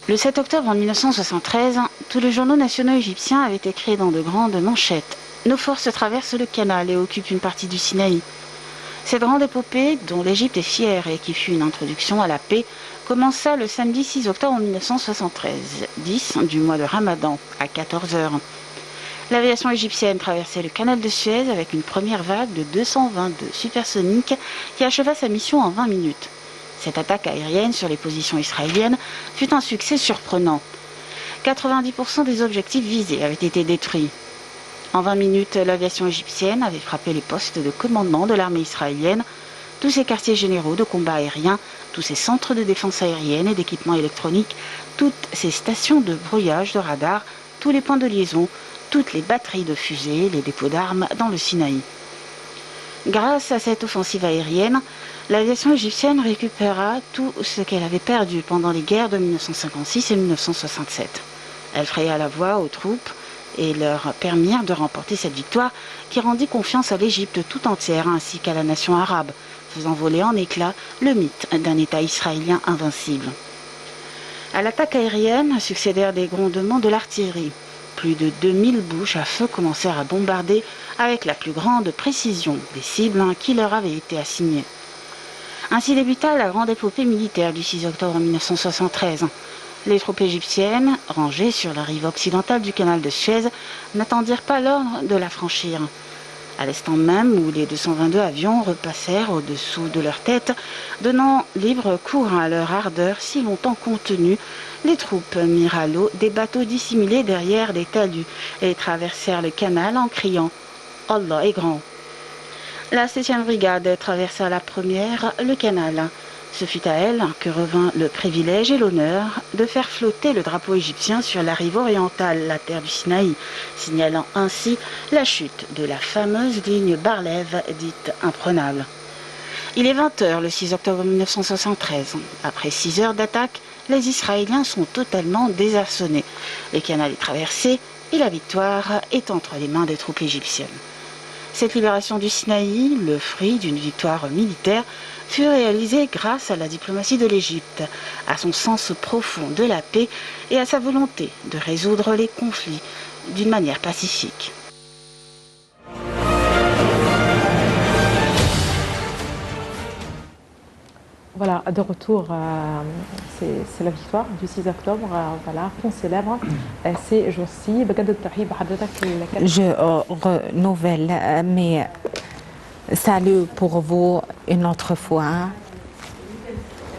Le 7 octobre 1973, tous les journaux nationaux égyptiens avaient écrit dans de grandes manchettes « Nos forces traversent le canal et occupent une partie du Sinaï ». Cette grande épopée, dont l'Égypte est fière et qui fut une introduction à la paix, commença le samedi 6 octobre 1973, 10 du mois de Ramadan, à 14 heures. L'aviation égyptienne traversait le canal de Suez avec une première vague de 222 supersoniques qui acheva sa mission en 20 minutes. Cette attaque aérienne sur les positions israéliennes fut un succès surprenant. 90% des objectifs visés avaient été détruits. En 20 minutes, l'aviation égyptienne avait frappé les postes de commandement de l'armée israélienne, tous ses quartiers généraux de combat aérien, tous ses centres de défense aérienne et d'équipement électronique, toutes ses stations de brouillage de radar, tous les points de liaison, toutes les batteries de fusées, les dépôts d'armes dans le Sinaï. Grâce à cette offensive aérienne, l'aviation égyptienne récupéra tout ce qu'elle avait perdu pendant les guerres de 1956 et 1967. Elle fraya la voie aux troupes et leur permirent de remporter cette victoire qui rendit confiance à l'Égypte tout entière ainsi qu'à la nation arabe, faisant voler en éclats le mythe d'un État israélien invincible. À l'attaque aérienne succédèrent des grondements de l'artillerie. Plus de 2000 bouches à feu commencèrent à bombarder avec la plus grande précision des cibles qui leur avaient été assignées. Ainsi débuta la grande épopée militaire du 6 octobre 1973. Les troupes égyptiennes, rangées sur la rive occidentale du canal de Suez, n'attendirent pas l'ordre de la franchir. À l'instant même où les 222 avions repassèrent au-dessous de leur tête, donnant libre cours à leur ardeur si longtemps contenue, les troupes mirent à l'eau des bateaux dissimulés derrière des talus et traversèrent le canal en criant « Allah est grand ». La 7e brigade traversa la première le canal. Ce fut à elle que revint le privilège et l'honneur de faire flotter le drapeau égyptien sur la rive orientale, la terre du Sinaï, signalant ainsi la chute de la fameuse ligne Bar-Lev dite imprenable. Il est 20 heures le 6 octobre 1973. Après 6 heures d'attaque, les Israéliens sont totalement désarçonnés. Le canal est traversé et la victoire est entre les mains des troupes égyptiennes. Cette libération du Sinaï, le fruit d'une victoire militaire, fut réalisée grâce à la diplomatie de l'Égypte, à son sens profond de la paix et à sa volonté de résoudre les conflits d'une manière pacifique. Voilà, de retour, c'est la victoire du 6 octobre, voilà, qu'on célèbre ces jours-ci. Je renouvelle mes saluts pour vous une autre fois.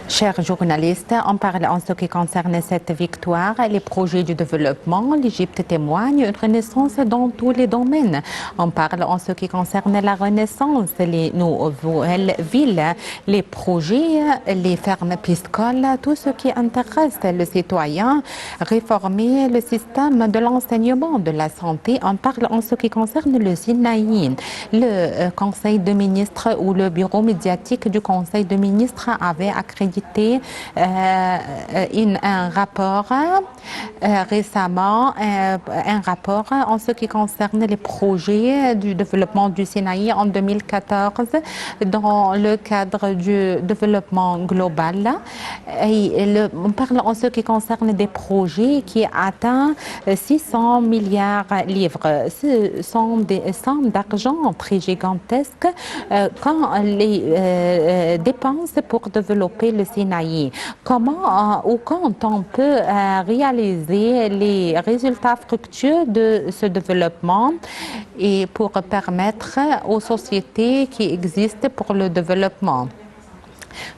Chers journalistes, on parle en ce qui concerne cette victoire, les projets du développement. L'Égypte témoigne une renaissance dans tous les domaines. On parle en ce qui concerne la renaissance, les nouvelles villes, les projets, les fermes piscicoles, tout ce qui intéresse le citoyen, réformer le système de l'enseignement, de la santé. On parle en ce qui concerne le Sinaï. Le Conseil de ministres ou le bureau médiatique du Conseil de ministres avait accrédité un rapport récemment, un rapport en ce qui concerne les projets du développement du Sinaï en 2014 dans le cadre du développement global. On parle en ce qui concerne des projets qui atteignent 600 milliards de livres. Ce sont des sommes d'argent très gigantesques quand les dépenses pour développer le Sinaï. Comment ou quand on peut réaliser les résultats fructueux de ce développement et pour permettre aux sociétés qui existent pour le développement.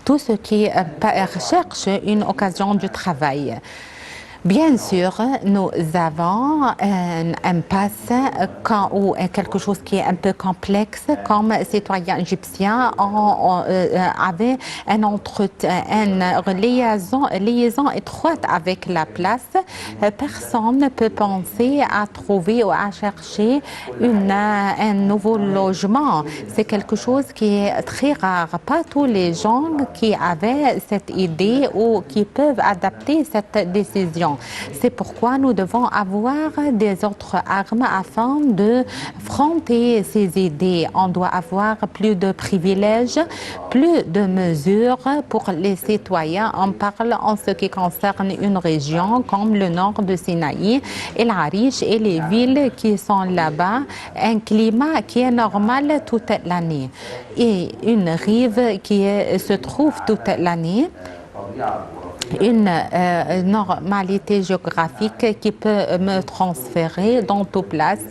Tout ce qui recherche une occasion du travail. Bien sûr, nous avons un impasse ou quelque chose qui est un peu complexe. Comme citoyens égyptiens, on avait une liaison étroite avec la place. Personne ne peut penser à trouver ou à chercher un nouveau logement. C'est quelque chose qui est très rare. Pas tous les gens qui avaient cette idée ou qui peuvent adapter cette décision. région. C'est pourquoi nous devons avoir des autres armes afin de affronter ces idées. On doit avoir plus de privilèges, plus de mesures pour les citoyens. On parle en ce qui concerne une région comme le nord de Sinaï, El Arish et les villes qui sont là-bas, un climat qui est normal toute l'année et une rive qui se trouve toute l'année. Une normalité géographique qui peut me transférer dans toute place,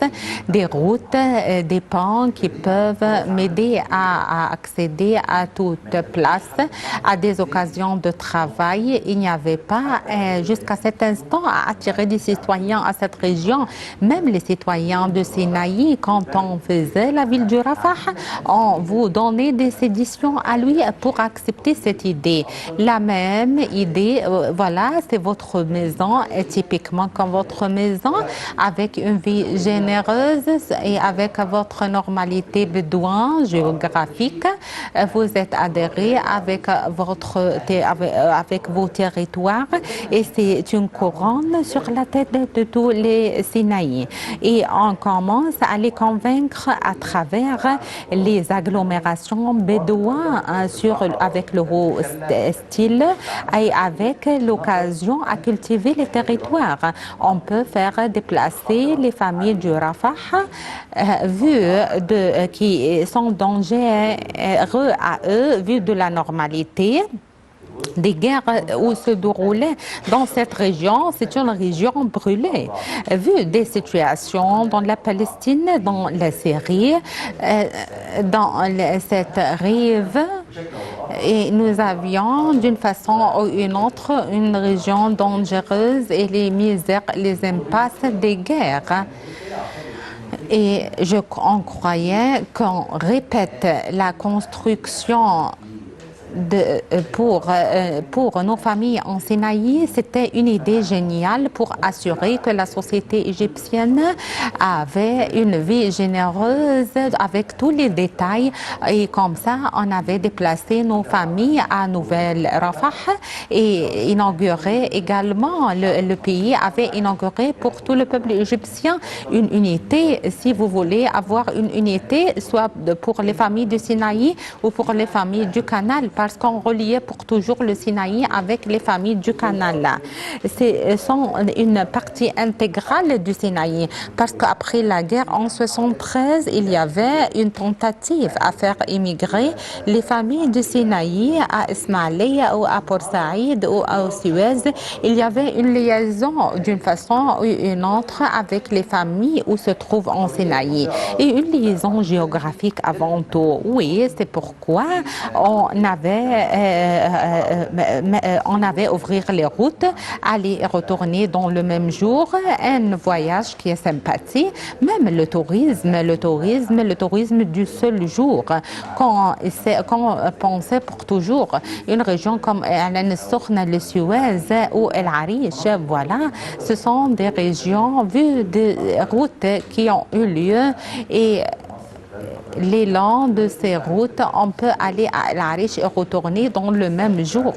des routes, des ponts qui peuvent m'aider à accéder à toute place, à des occasions de travail. Il n'y avait pas jusqu'à cet instant à attirer des citoyens à cette région. Même les citoyens de Sinaï, quand on faisait la ville du Rafah, on vous donnait des séditions à lui pour accepter cette idée. La même idée, voilà, c'est votre maison, et typiquement comme votre maison, avec une vie généreuse et avec votre normalité bédouin géographique. Vous êtes adhéré avec vos territoires et c'est une couronne sur la tête de tous les Sinaïs. Et on commence à les convaincre à travers les agglomérations bédouines avec le haut style et avec l'occasion à cultiver les territoires. On peut faire déplacer les familles du Rafah qui sont dangereux à eux vu de la normalité des guerres où se déroulaient dans cette région. C'est une région brûlée. Vu des situations dans la Palestine, dans la Syrie, dans cette rive, et nous avions d'une façon ou une autre une région dangereuse et les misères, les impasses des guerres. Et on croyait qu'on répète la construction pour nos familles en Sinaï, c'était une idée géniale pour assurer que la société égyptienne avait une vie généreuse avec tous les détails et comme ça on avait déplacé nos familles à Nouvelle Rafah et inauguré également, le pays avait inauguré pour tout le peuple égyptien une unité. Si vous voulez avoir une unité, soit pour les familles du Sinaï ou pour les familles du canal, parce qu'on reliait pour toujours le Sinaï avec les familles du canal. Sont une partie intégrale du Sinaï parce qu'après la guerre en 1973, il y avait une tentative à faire immigrer les familles du Sinaï à Ismaïlia ou à Port Saïd ou à Suez. Il y avait une liaison d'une façon ou une autre avec les familles où se trouvent en Sinaï et une liaison géographique avant tout. Oui, c'est pourquoi on avait ouvrir les routes, aller et retourner dans le même jour, un voyage qui est sympathique, même le tourisme du seul jour. Quand on pensait pour toujours une région comme Al Sokhna, le Suez ou El Arish, voilà, ce sont des régions vues des routes qui ont eu lieu et l'élan de ces routes, on peut aller à El Arish et retourner dans le même jour.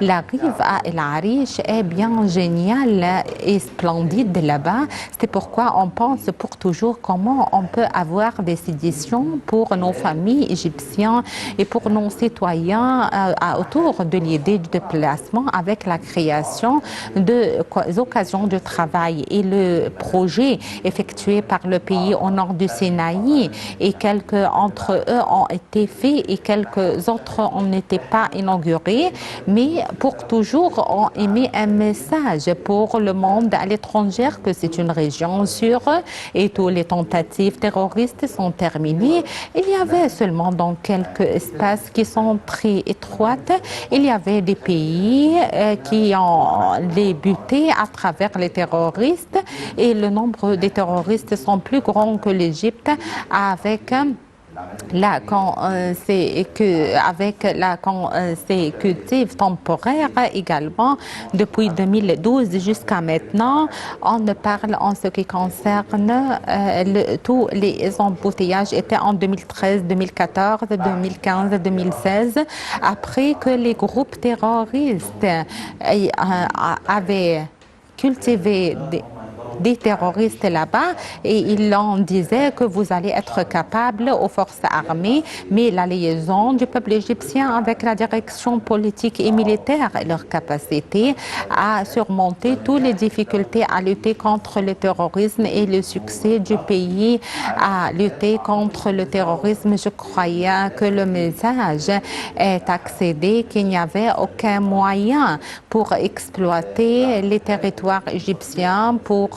La rive à El Arish est bien géniale et splendide là-bas. C'est pourquoi on pense pour toujours comment on peut avoir des séditions pour nos familles égyptiennes et pour nos citoyens autour de l'idée du déplacement avec la création d'occasions de travail et le projet effectué par le pays au nord du Sinaï et quelques entre eux ont été faits et quelques autres n'étaient pas inaugurés, mais pour toujours on émet un message pour le monde à l'étranger que c'est une région sûre et toutes les tentatives terroristes sont terminées. Il y avait seulement dans quelques espaces qui sont très étroites, il y avait des pays qui ont débuté à travers les terroristes et le nombre des terroristes sont plus grands que l'Égypte avec la consécutive temporaire également depuis 2012 jusqu'à maintenant. On parle en ce qui concerne tous les embouteillages étaient en 2013, 2014, 2015, 2016 après que les groupes terroristes avaient cultiver des terroristes là-bas et ils leur disaient que vous allez être capable aux forces armées, mais la liaison du peuple égyptien avec la direction politique et militaire et leur capacité à surmonter toutes les difficultés à lutter contre le terrorisme et le succès du pays à lutter contre le terrorisme. Je croyais que le message est accédé, qu'il n'y avait aucun moyen pour exploiter les territoires égyptiens, pour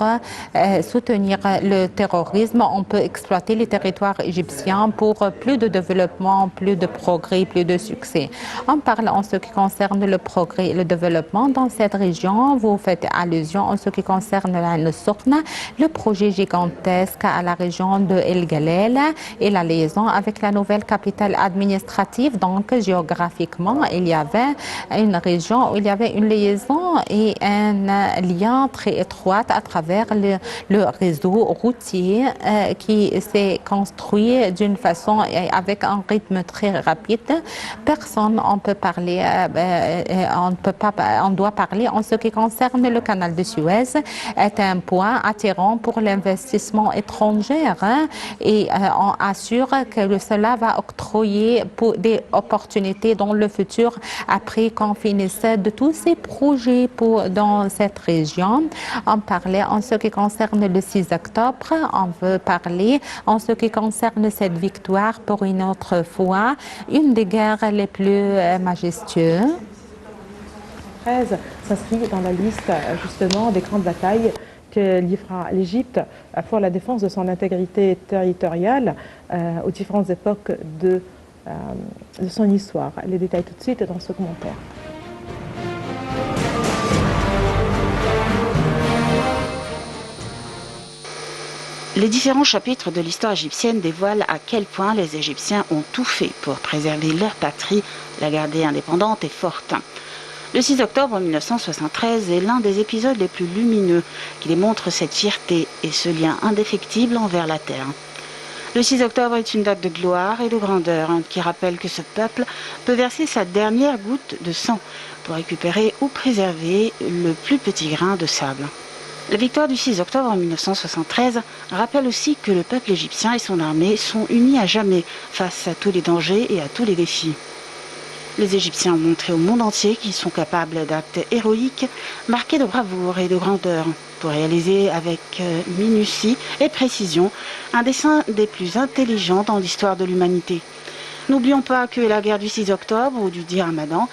soutenir le terrorisme. On peut exploiter les territoires égyptiens pour plus de développement, plus de progrès, plus de succès. On parle en ce qui concerne le progrès et le développement dans cette région. Vous faites allusion en ce qui concerne la Sokhna, le projet gigantesque à la région de El Galel et la liaison avec la nouvelle capitale administrative. Donc, géographiquement, il y avait une région où il y avait une liaison et un lien très étroit à travers le réseau routier qui s'est construit d'une façon et avec un rythme très rapide. Personne on peut parler, on doit parler en ce qui concerne le canal de Suez est un point attirant pour l'investissement étranger et on assure que cela va octroyer des opportunités dans le futur après qu'on finisse de tous ces projets dans cette région. On parlait en ce qui concerne le 6 octobre, on veut parler en ce qui concerne cette victoire pour une autre fois, une des guerres les plus majestueuses. 13 s'inscrit dans la liste justement des grandes batailles que livra l'Égypte pour la défense de son intégrité territoriale aux différentes époques de son histoire. Les détails tout de suite dans ce commentaire. Les différents chapitres de l'histoire égyptienne dévoilent à quel point les Égyptiens ont tout fait pour préserver leur patrie, la garder indépendante et forte. Le 6 octobre 1973 est l'un des épisodes les plus lumineux qui démontre cette fierté et ce lien indéfectible envers la terre. Le 6 octobre est une date de gloire et de grandeur qui rappelle que ce peuple peut verser sa dernière goutte de sang pour récupérer ou préserver le plus petit grain de sable. La victoire du 6 octobre 1973 rappelle aussi que le peuple égyptien et son armée sont unis à jamais face à tous les dangers et à tous les défis. Les Égyptiens ont montré au monde entier qu'ils sont capables d'actes héroïques, marqués de bravoure et de grandeur, pour réaliser avec minutie et précision un dessein des plus intelligents dans l'histoire de l'humanité. N'oublions pas que la guerre du 6 octobre ou du 10 Ramadan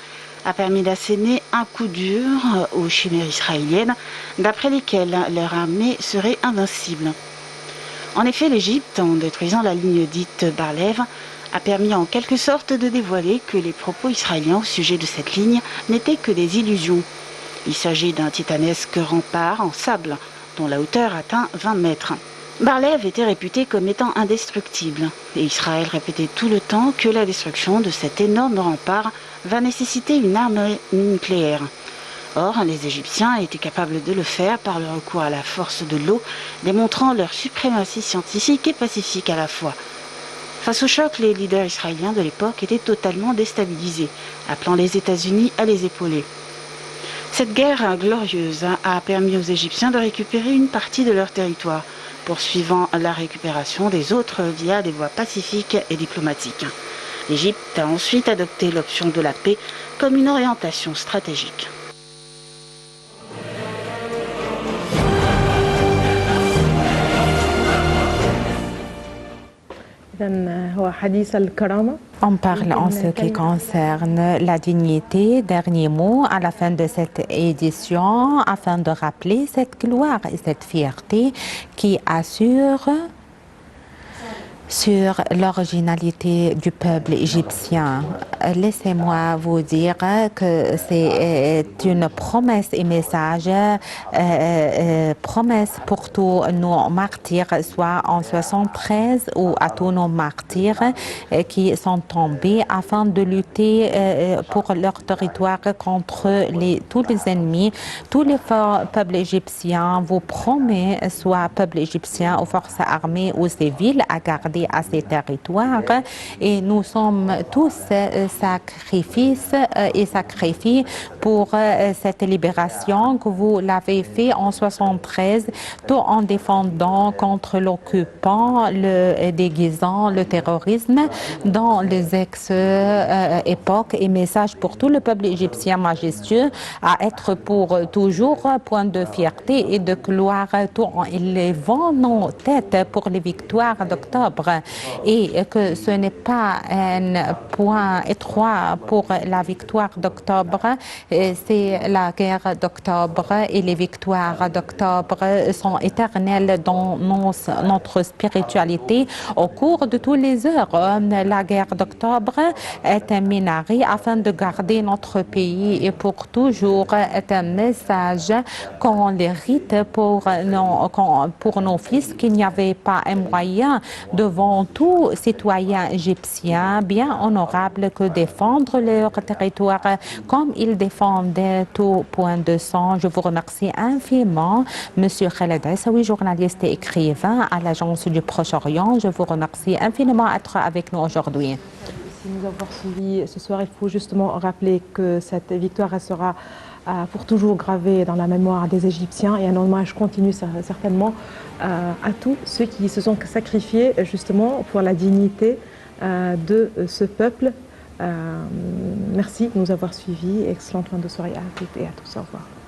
a permis d'asséner un coup dur aux chimères israéliennes, d'après lesquelles leur armée serait invincible. En effet, l'Égypte, en détruisant la ligne dite Bar-Lev, a permis en quelque sorte de dévoiler que les propos israéliens au sujet de cette ligne n'étaient que des illusions. Il s'agit d'un titanesque rempart en sable, dont la hauteur atteint 20 mètres. Bar-Lev était réputé comme étant indestructible, et Israël répétait tout le temps que la destruction de cet énorme rempart va nécessiter une arme nucléaire. Or, les Égyptiens étaient capables de le faire par le recours à la force de l'eau, démontrant leur suprématie scientifique et pacifique à la fois. Face au choc, les leaders israéliens de l'époque étaient totalement déstabilisés, appelant les États-Unis à les épauler. Cette guerre glorieuse a permis aux Égyptiens de récupérer une partie de leur territoire, poursuivant la récupération des autres via des voies pacifiques et diplomatiques. L'Égypte a ensuite adopté l'option de la paix comme une orientation stratégique. On parle en ce qui concerne la dignité, dernier mot à la fin de cette édition, afin de rappeler cette gloire et cette fierté qui assure sur l'originalité du peuple égyptien. Laissez-moi vous dire que c'est une promesse et message, promesse pour tous nos martyrs, soit en 73 ou à tous nos martyrs qui sont tombés afin de lutter pour leur territoire contre tous les ennemis. Tous les peuples égyptiens vous promet, soit peuple égyptien aux forces armées ou civiles, à garder accéder à ces territoires et nous sommes tous sacrifiés pour cette libération que vous l'avez fait en 73, tout en défendant contre l'occupant, le déguisant, le terrorisme dans les ex-époques et message pour tout le peuple égyptien majestueux à être pour toujours point de fierté et de gloire tout en élevant nos têtes pour les victoires d'octobre et que ce n'est pas un point étroit pour la victoire d'octobre, c'est la guerre d'octobre et les victoires d'octobre sont éternelles dans notre spiritualité au cours de toutes les heures. La guerre d'octobre est un minaret afin de garder notre pays et pour toujours est un message qu'on hérite pour nos fils qu'il n'y avait pas un moyen devant tout citoyen égyptien bien honorable que défendre leur territoire comme ils défendaient tout point de sang. Je vous remercie infiniment, Monsieur Khaled Aissaoui, journaliste et écrivain à l'Agence du Proche-Orient. Je vous remercie infiniment d'être avec nous aujourd'hui. Merci de nous avoir suivis ce soir. Il faut justement rappeler que cette victoire restera pour toujours gravée dans la mémoire des Égyptiens et un hommage continu certainement à tous ceux qui se sont sacrifiés justement pour la dignité de ce peuple. Merci de nous avoir suivis. Excellente fin de soirée à toutes et à tous. Au revoir.